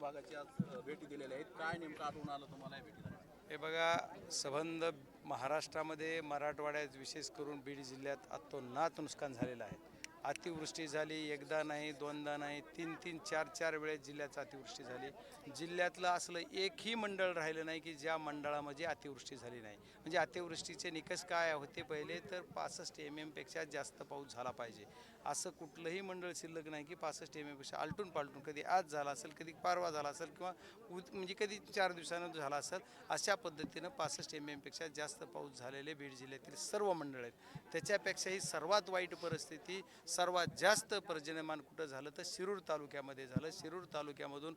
भागाची आज भेटी दिलेल्या आहेत. काय नेमकं आढळून आलं तुम्हाला या भेटीला? हे बघा, संबंध महाराष्ट्रामध्ये मराठवाड्यात विशेष करून बीड जिल्ह्यात अतोनात नुकसान झालेलं आहे. अतिवृष्टी झाली, एकदा नाही दोनदा नाही, तीन तीन चार चार वेळेस जिल्ह्यात अतिवृष्टी झाली. जिल्ह्यातलं असलं एकही मंडळ राहिलं नाही की ज्या मंडळामध्ये अतिवृष्टी झाली नाही. म्हणजे अतिवृष्टीचे निकष काय होते? पहिले तर 65 mm पेक्षा जास्त पाऊस झाला पाहिजे. असं कुठलंही मंडळ शिल्लक नाही की 65 mm पेक्षा आलटून पालटून कधी आज झाला असेल, कधी परवा झाला असेल किंवा म्हणजे कधी 4 दिवसानं झाला असेल. अशा पद्धतीनं 65 mm पेक्षा जास्त पाऊस झालेले बीड जिल्ह्यातील सर्व मंडळ आहेत. त्याच्यापेक्षाही सर्वात वाईट परिस्थिती, सर्वात जास्त पर्जन्यमान कुठं झालं तर शिरूर तालुक्यामध्ये झालं. शिरूर तालुक्यामधून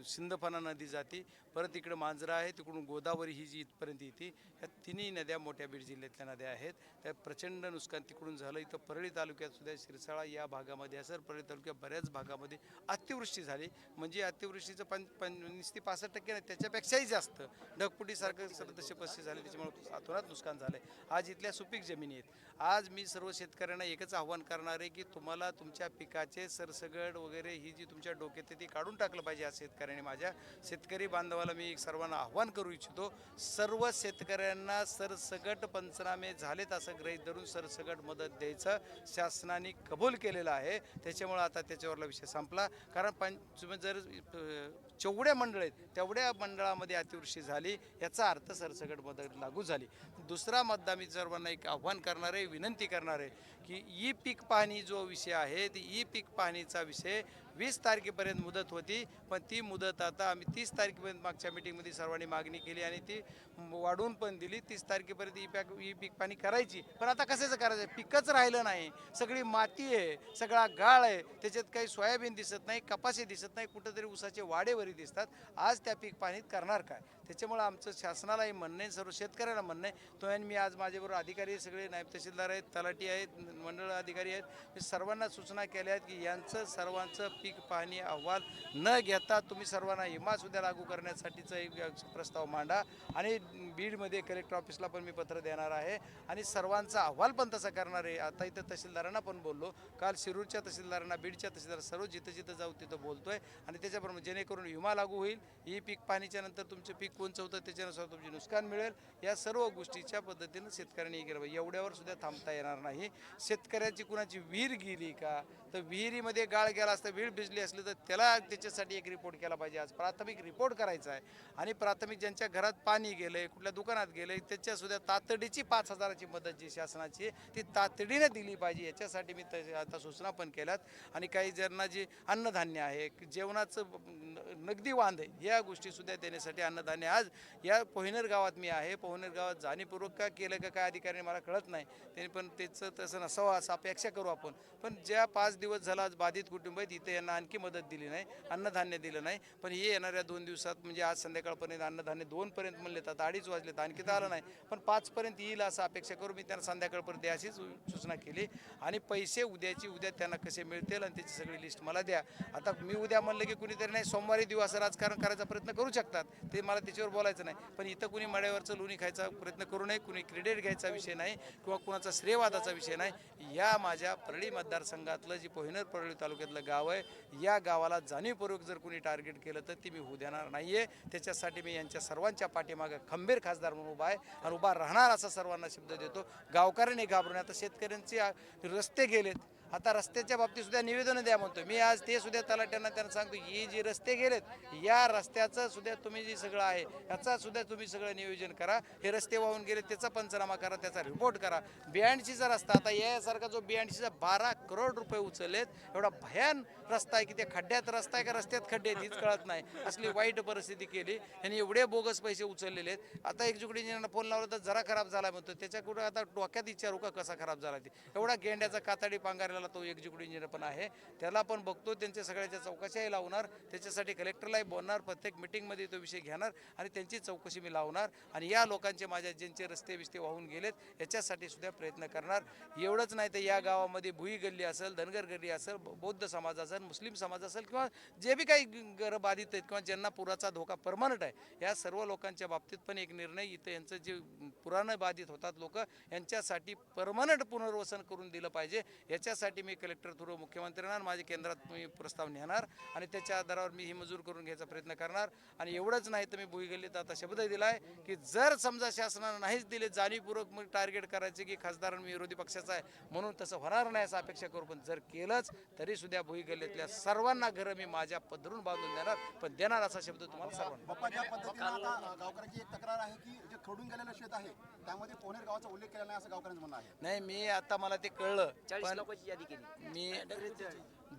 सिंदफणा नदी जाते, परत इकडं मांजरा आहे, तिकडून गोदावरी ही जी इथपर्यंत येते. ह्या तिन्ही नद्या मोठ्या बीड जिल्ह्यातल्या नद्या आहेत. त्या प्रचंड नुकसान तिकडून झालं. इथं परळी तालुक्यात सुद्धा शिरसाळा या भागामध्ये असेल, परळी तालुक्यात बऱ्याच भागामध्ये अतिवृष्टी झाली. म्हणजे अतिवृष्टीचं 65% नाही, त्याच्यापेक्षाही जास्त ढगफुटीसारखं सरदृश्य परिस्थिती झाली. त्याच्यामुळे अतोनात नुकसान झालं आहे. आज इथल्या सुपीक जमिनी आहेत. आज मी सर्व शेतकऱ्यांना एकच आव्हान करणार आहे की तुम्हाला तुमच्या पिकाचे सरसगड वगैरे ही जी तुमच्या डोक्यात ती काढून टाकलं पाहिजे. आज शेतकऱ्यांनी, माझ्या शेतकरी बांधवाला मी सर्वांना आव्हान करू इच्छितो, सर्व शेतकऱ्यांना सरसगट पंचनामे झालेत असं गृहीत धरून सरसगट मदत द्यायचं शासनाने कबूल केलेलं आहे. त्याच्यामुळं आता त्याच्यावरला विषय संपला. कारण जर जेवढ्या मंडळ आहेत तेवढ्या मंडळामध्ये अतिवृष्टी झाली याचा अर्थ सरसगट मदत लागू झाली. दुसरा मुद्दा मी सर्वांना एक आव्हान करणार आहे, विनंती करणार आहे की ई पीक पाहणी जो विषय आहे, ती ई पीक पाहणीचा विषय 20 तारखेपर्यंत मुदत होती, पण ती मुदत आता आम्ही 30 तारखेपर्यंत मागच्या मिटिंगमध्ये सर्वांनी मागणी केली आणि ती वाढवून पण दिली. 30 तारखेपर्यंत ई पीक पाहणी करायची, पण आता कशाचं करायचं? पिकच राहिलं नाही, सगळी माती आहे, सगळा गाळ आहे, त्याच्यात काही सोयाबीन दिसत नाही, कपाशी दिसत नाही, कुठंतरी ऊसाचे वाडेवरी दिसतात. आज त्या पीक पाहणीत करणार काय? त्याच्यामुळं आमचं शासनालाही म्हणणं आहे, सर्व शेतकऱ्यांना म्हणणं आहे. तो आणि मी आज माझ्याबरोबर अधिकारी सगळे नायब तहसीलदार आहेत, तलाठी आहेत, मंडळ अधिकारी आहेत, मी सर्वांना सूचना केल्या आहेत की यांचं सर्वांचं पीक पाहणी अहवाल न घेता तुम्ही सर्वांना विमासुद्धा लागू करण्यासाठीचा एक प्रस्ताव मांडा. आणि बीडमध्ये कलेक्टर ऑफिसला पण मी पत्र देणार आहे आणि सर्वांचा अहवाल पण तसा करणार आहे. आता इथं तहसीलदारांना पण बोललो, काल शिरूरच्या तहसीलदारांना, बीडच्या तहसीलदार, सर्व जिथं जिथं जाऊ तिथं बोलतोय. आणि त्याच्याबरोबर जेणेकरून विमा लागू होईल, ही पीक पाहणीच्या नंतर तुमचं पीक कोणचं होतं त्याच्यानुसार तुमचे नुकसान मिळेल. या सर्व गोष्टीच्या पद्धतीनं शेतकऱ्यांनी केलं पाहिजे. एवढ्यावर सुद्धा थांबता येणार नाही. शेतकऱ्याची कुणाची विहीर गेली का, तर विहिरीमध्ये गाळ गेला असता, विहीर भिजली असली तर त्याला त्याच्यासाठी एक रिपोर्ट केला पाहिजे. आज प्राथमिक रिपोर्ट करायचा आहे. आणि प्राथमिक ज्यांच्या घरात पाणी गेलं आहे, कुठल्या दुकानात गेलं आहे, त्याच्यासुद्धा तातडीची 5,000ची मदत जी शासनाची ती तातडीने दिली पाहिजे. याच्यासाठी मी आता सूचना पण केल्यात. आणि काही ज्यांना जे अन्नधान्य आहे, जेवणाचं नगदी वांध आहे, या गोष्टीसुद्धा देण्यासाठी अन्नधान्य. आज या पोहनेर गावात मी आहे, पोहनेर गावात जाणीवपूर्वक का केलं का काय अधिकाऱ्यांनी मला कळत नाही, त्यांनी पण त्याचं तसं नसावं असं अपेक्षा करू आपण. पण ज्या 5 दिवस झाला आज बाधित कुटुंब आहेत, इथे यांना आणखी मदत दिली नाही, अन्नधान्य दिलं नाही. पण हे येणाऱ्या 2 दिवसात, म्हणजे आज संध्याकाळपर्यंत अन्नधान्य 2पर्यंत म्हणले, तर 2:30 वाजलेत, आणखी तर आलं नाही, पण 5पर्यंत येईल असं अपेक्षा करू. मी त्यांना संध्याकाळपर्यंत अशीच सूचना केली. आणि पैसे उद्याची उद्या त्यांना कसे मिळतील आणि त्याची सगळी लिस्ट मला द्या. आता मी उद्या म्हणलं की कुणीतरी नाही सोमवारी देऊ असं राजकारण करायचा प्रयत्न करू शकतात, ते मला त्याच्यावर बोलायचं नाही. पण इथं कुणी मड्यावरचं लोणी खायचा प्रयत्न करू नये, कुणी क्रेडिट घ्यायचा विषय नाही किंवा कुणाचा श्रेयवादाचा विषय नाही. या माझ्या परळी मतदारसंघातलं जे पोहनेर परळी तालुक्यातलं गाव आहे, या गावाला जाणीवपूर्वक जर कुणी टार्गेट केलं तर ती मी होऊ देणार नाही आहे. त्याच्यासाठी मी यांच्या सर्वांच्या पाठीमागं खंबीर खासदार म्हणून उभा आहे आणि उभा राहणार असा सर्वांना शब्द देतो. गावकऱ्यांनी घाबरून, आता शेतकऱ्यांचे रस्ते गेलेत, आता रस्त्याच्या बाबतीत सुद्धा निवेदन द्या म्हणतो मी. आज ते सुद्धा तलाट्यांना त्यांना सांगतो, ही जी रस्ते गेलेत, या रस्त्याचं सुद्धा तुम्ही जे सगळं आहे याचा सुद्धा तुम्ही सगळं नियोजन करा. हे रस्ते वाहून गेले त्याचा पंचनामा करा, त्याचा रिपोर्ट करा. 82चा रस्ता, आता यासारखा जो 82चा 12 करोड रुपये उचललेत, एवढा भयान रस्ता आहे की त्या खड्ड्यात रस्ता आहे का रस्त्यात खड्डे आहेत हीच कळत नाही, असली वाईट परिस्थिती केली. यांनी एवढे बोगस पैसे उचललेले आहेत. आता एक्झिक्युटिव्ह इंजिनियरना फोन लावला तर जरा खराब झाला म्हणतो, त्याच्याकडे आता डोक्यात विचारू का कसा खराब झाला ते. एवढा गेंड्याचा कातडी पांघारलेला तो एक्झिक्युटिव्ह इंजिनियर पण आहे, त्याला पण बघतो, त्यांच्या सगळ्याच्या चौकशाही लावणार, त्याच्यासाठी कलेक्टरलाही बोलणार, प्रत्येक मिटिंगमध्ये तो विषय घेणार आणि त्यांची चौकशी मी लावणार. आणि या लोकांचे, माझ्या ज्यांचे रस्ते बिस्ते वाहून गेलेत, याच्यासाठी सुद्धा प्रयत्न करणार. एवढंच नाही तर या गावामध्ये भुई गल्ली असेल, धनगर गल्ली असेल, बौद्ध समाज असेल, असेल, मुस्लिम समाज असेल किंवा जे बी काही घरं बाधित आहेत किंवा ज्यांना पुराचा धोका परमनंट आहे या सर्व लोकांच्या बाबतीत पण एक निर्णय इथं यांचं जे पुरानं बाधित होतात लोक यांच्यासाठी परमनंट पुनर्वसन करून दिलं पाहिजे. याच्यासाठी मी कलेक्टर थ्रू मुख्यमंत्र्यांना माझ्या केंद्रात मी प्रस्ताव नेणार आणि त्याच्या आधारावर मी ही मंजूर करून घ्यायचा प्रयत्न करणार. आणि एवढंच नाही तर मी भुईगल्लीत आता शब्द दिला आहे की जर समजा शासनानं नाहीच दिले, जाणीवपूर्वक मग टार्गेट करायचे की खासदार मी विरोधी पक्षाचा आहे म्हणून तसं होणार नाही असं अपेक्षा करू, पण जर केलंच तरी सुद्धा भुईगल्लीतल्या सर्वांना घरं मी माझ्या पदरून बांधून देणार, पण देणार असा शब्द तुम्हाला सर्वांना. बाप्पा, ज्या पद्धतीनं आता गावकऱ्यांची एक तक्रार आहे की जे खडून गेलेलं शेत आहे त्यामध्ये पोहनेर गावाचा उल्लेख केला नाही असं गावकऱ्यांचं म्हणणं आहे. नाही, मी आता मला ते कळलं, पण मी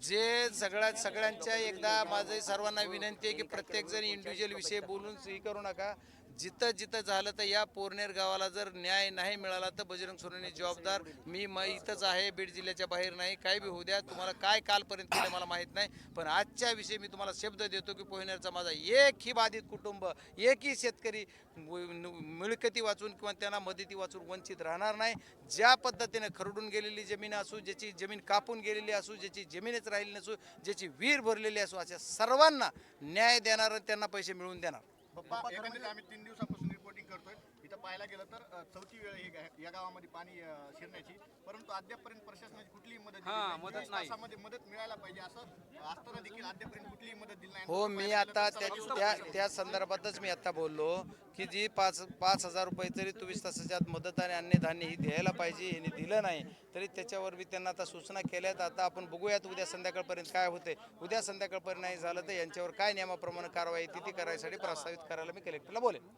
जे सगळ्यांच्या एकदा माझी सर्वांना विनंती आहे की प्रत्येकजण इंडिव्हिज्युअल विषय बोलून हे करू नका. जिथं जिथं झालं तर या पोरनेर गावाला जर न्याय नाही मिळाला तर बजरंग सोनवणे जबाबदार. मी इथंच आहे, बीड जिल्ह्याच्या बाहेर नाही. काय बी होऊ द्या, तुम्हाला काय कालपर्यंत केलं मला माहीत नाही, पण आजच्या विषयी मी तुम्हाला शब्द देतो की पोहनेरचा माझा एकही बाधित कुटुंब, एकही शेतकरी मिळकती वाचून किंवा त्यांना मदती वाचून वंचित राहणार नाही. ज्या पद्धतीने खरडून गेलेली जमीन असू, ज्याची जमीन कापून गेलेली असू, ज्याची जमीनच राहिली नसू, ज्याची विहीर भरलेली असू, अशा सर्वांना न्याय देणार आणि त्यांना पैसे मिळवून देणार. बाप्पा, एकंदरीत आम्ही 3 दिवसापासून रिपोर्टिंग करतोय. इथं पाहायला गेलं तर चौथी वेळ ही या गावामध्ये पाणी शिरण्याची, परंतु अद्यापपर्यंत प्रशासनाची कुठलीही मदत दिली नाही. 24 तासामध्ये मदत मिळायला पाहिजे असं असताना देखील अद्यापर्यंत कुठलीही मदत दिली नाही. हो, मी आता त्या संदर्भातच मी आता बोललो की जी 5,000 रुपये तरी 24 तासाच्या आत मदत आणि अन्नधान्य ही द्यायला पाहिजे, यांनी दिलं नाही तरी त्याच्यावर मी त्यांना आता सूचना केल्यात. आता आपण बघूयात उद्या संध्याकाळपर्यंत काय होते. उद्या संध्याकाळपर्यंत नाही झालं तर यांच्यावर काय नियमाप्रमाणे कारवाई ती करायसाठी प्रस्तावित करायला मी कलेक्टरला बोलेन.